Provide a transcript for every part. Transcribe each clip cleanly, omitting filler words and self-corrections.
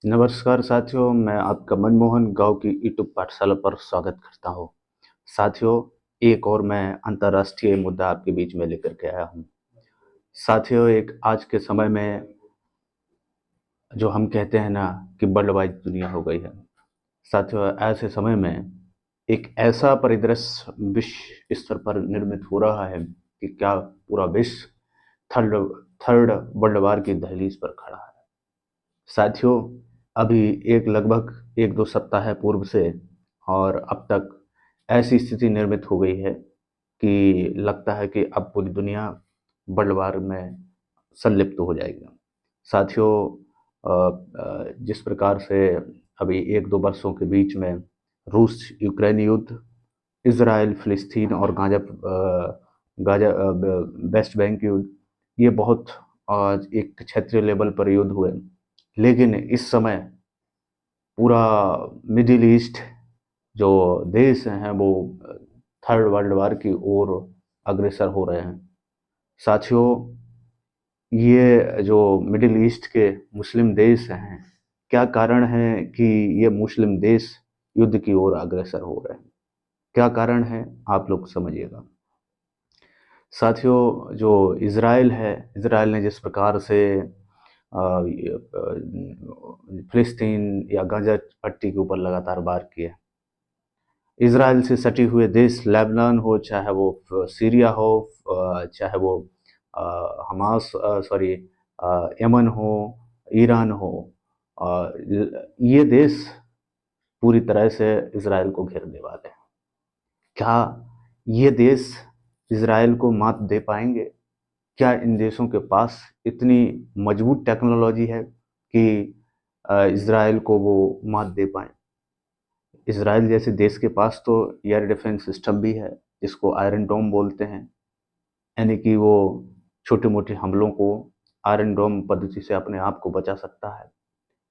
नमस्कार साथियों, मैं आपका मनमोहन गाँव की यूट्यूब पाठशाला पर स्वागत करता हूँ। साथियों, एक और मैं अंतर्राष्ट्रीय मुद्दा आपके बीच में लेकर के आया हूँ। साथियों, एक आज के समय में जो हम कहते हैं ना कि वर्ल्ड वाइड दुनिया हो गई है। साथियों, ऐसे समय में एक ऐसा परिदृश्य विश्व स्तर पर निर्मित हो रहा है कि क्या पूरा विश्व थर्ड थर्ड वर्ल्ड वार की दहलीज पर खड़ा है। साथियों, अभी एक लगभग 1-2 सप्ताह पूर्व से और अब तक ऐसी स्थिति निर्मित हो गई है कि लगता है कि अब पूरी दुनिया वर्ल्ड वार में संलिप्त हो जाएगी। साथियों, जिस प्रकार से अभी 1-2 वर्षों के बीच में रूस यूक्रेन युद्ध, इज़राइल फ़िलिस्तीन और वेस्ट बैंक युद्ध, ये बहुत एक क्षेत्रीय लेवल पर युद्ध हुए। लेकिन इस समय पूरा मिडिल ईस्ट जो देश हैं वो थर्ड वर्ल्ड वार की ओर अग्रसर हो रहे हैं। साथियों, ये जो मिडिल ईस्ट के मुस्लिम देश हैं, क्या कारण है कि ये मुस्लिम देश युद्ध की ओर अग्रसर हो रहे हैं? क्या कारण है, आप लोग समझिएगा। साथियों, जो इज़राइल है, इज़राइल ने जिस प्रकार से फ़िलिस्तीन या गाज़ा पट्टी के ऊपर लगातार वार किए। इज़राइल से सटे हुए देश लेबनान हो, चाहे वो सीरिया हो, चाहे वो यमन हो, ईरान हो, ये देश पूरी तरह से इज़राइल को घेरने वाले हैं। क्या ये देश इज़राइल को मात दे पाएंगे? क्या इन देशों के पास इतनी मजबूत टेक्नोलॉजी है कि इज़राइल को वो मात दे पाएँ? इज़राइल जैसे देश के पास तो एयर डिफेंस सिस्टम भी है, जिसको आयरन डोम बोलते हैं, यानी कि वो छोटे-मोटे हमलों को आयरन डोम पद्धति से अपने आप को बचा सकता है।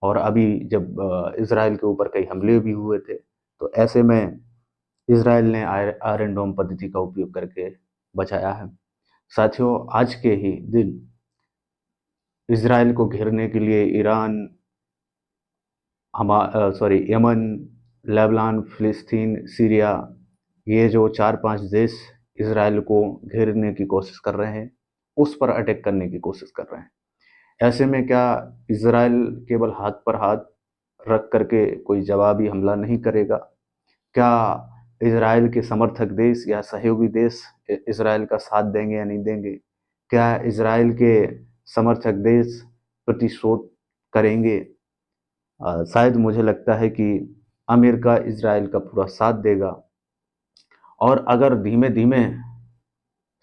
और अभी जब इज़राइल के ऊपर कई हमले भी हुए थे, तो ऐसे में इज़राइल ने आयरन डोम पद्धति का उपयोग करके बचाया है। साथियों, आज के ही दिन इज़राइल को घेरने के लिए ईरान, यमन, लेबनान, फ़िलिस्तीन, सीरिया, ये जो 4-5 देश इज़राइल को घेरने की कोशिश कर रहे हैं, उस पर अटैक करने की कोशिश कर रहे हैं। ऐसे में क्या इज़राइल केवल हाथ पर हाथ रख करके कोई जवाबी हमला नहीं करेगा? क्या इज़राइल के समर्थक देश या सहयोगी देश इज़राइल का साथ देंगे या नहीं देंगे? क्या इज़राइल के समर्थक देश प्रतिशोध करेंगे? शायद मुझे लगता है कि अमेरिका इज़राइल का पूरा साथ देगा। और अगर धीमे-धीमे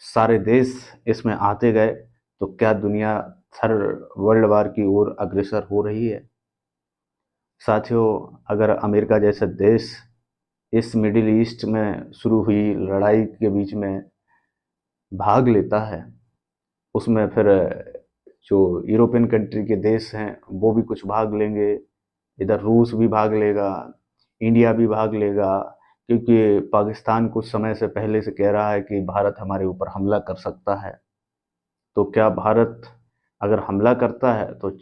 सारे देश इसमें आते गए, तो क्या दुनिया थर्ड वर्ल्ड वार की ओर अग्रसर हो रही है? साथियों, अगर अमेरिका जैसा देश इस मिडिल ईस्ट में शुरू हुई लड़ाई के बीच में भाग लेता है, उसमें फिर जो यूरोपियन कंट्री के देश हैं, वो भी कुछ भाग लेंगे, इधर रूस भी भाग लेगा, इंडिया भी भाग लेगा, क्योंकि पाकिस्तान कुछ समय से पहले से कह रहा है कि भारत हमारे ऊपर हमला कर सकता है। तो क्या भारत अगर हमला करता है तो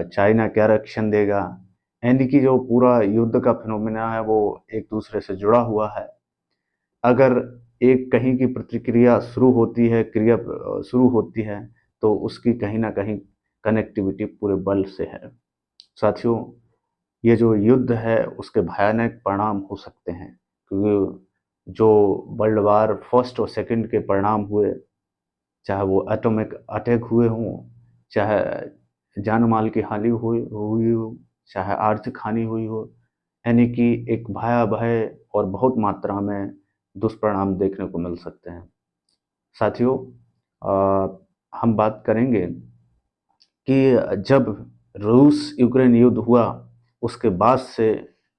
चाइना क्या रिएक्शन देगा? यानी कि जो पूरा युद्ध का फिनोमेना है वो एक दूसरे से जुड़ा हुआ है। अगर एक कहीं की प्रतिक्रिया शुरू होती है, शुरू होती है, तो उसकी कहीं न कहीं कनेक्टिविटी पूरे वर्ल्ड से है। साथियों, ये जो युद्ध है उसके भयानक परिणाम हो सकते हैं, क्योंकि जो वर्ल्ड वार फर्स्ट और सेकंड के परिणाम हुए, चाहे वो एटॉमिक अटैक हुए हों, चाहे जान-माल की हानि हुई हो, चाहे आर्थिक हानि हुई हो, यानी कि एक भयावह और बहुत मात्रा में दुष्परिणाम देखने को मिल सकते हैं। साथियों, हम बात करेंगे कि जब रूस-यूक्रेन युद्ध हुआ, उसके बाद से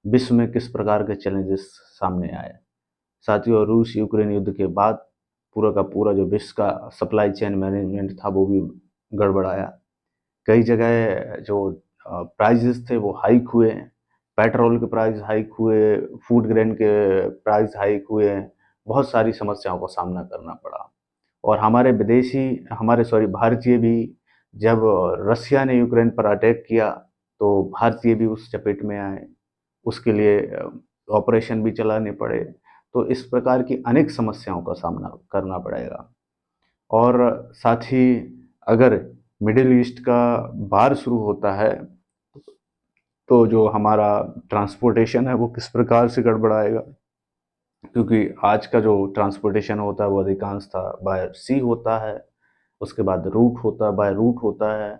विश्व में किस प्रकार के चैलेंजेस सामने आए। साथियों, रूस-यूक्रेन युद्ध के बाद पूरा का पूरा जो विश्व का सप्लाई चेन मैनेजमेंट था वो भी गड़बड़ाया। कई जगह जो प्राइसेस थे वो हाइक हुए, पेट्रोल के प्राइस हाइक हुए, फूड ग्रेन के प्राइस हाइक हुए, बहुत सारी समस्याओं का सामना करना पड़ा। और हमारे भारतीय भी, जब रसिया ने यूक्रेन पर अटैक किया, तो भारतीय भी उस चपेट में आए, उसके लिए ऑपरेशन भी चलाने पड़े। तो इस प्रकार की अनेक समस्याओं का सामना करना पड़ेगा। और साथ ही अगर मिडिल ईस्ट का वार शुरू होता है तो जो हमारा ट्रांसपोर्टेशन है वो किस प्रकार से गड़बड़ाएगा, क्योंकि आज का जो ट्रांसपोर्टेशन होता है वो अधिकांशतः बाय सी होता है, उसके बाद रूट होता है, बाय रूट होता है।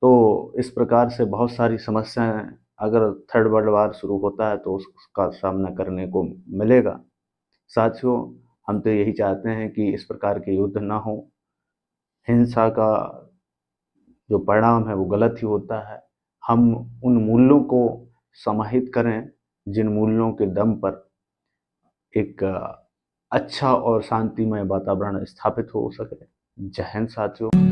तो इस प्रकार से बहुत सारी समस्याएं, अगर थर्ड वर्ल्ड वार शुरू होता है तो उसका सामना करने को मिलेगा। साथियों, हम तो यही चाहते हैं कि इस प्रकार के युद्ध ना हो। हिंसा का जो परिणाम है वो गलत ही होता है। हम उन मूल्यों को समाहित करें जिन मूल्यों के दम पर एक अच्छा और शांतिमय वातावरण स्थापित हो सके। जय हिंद साथियों।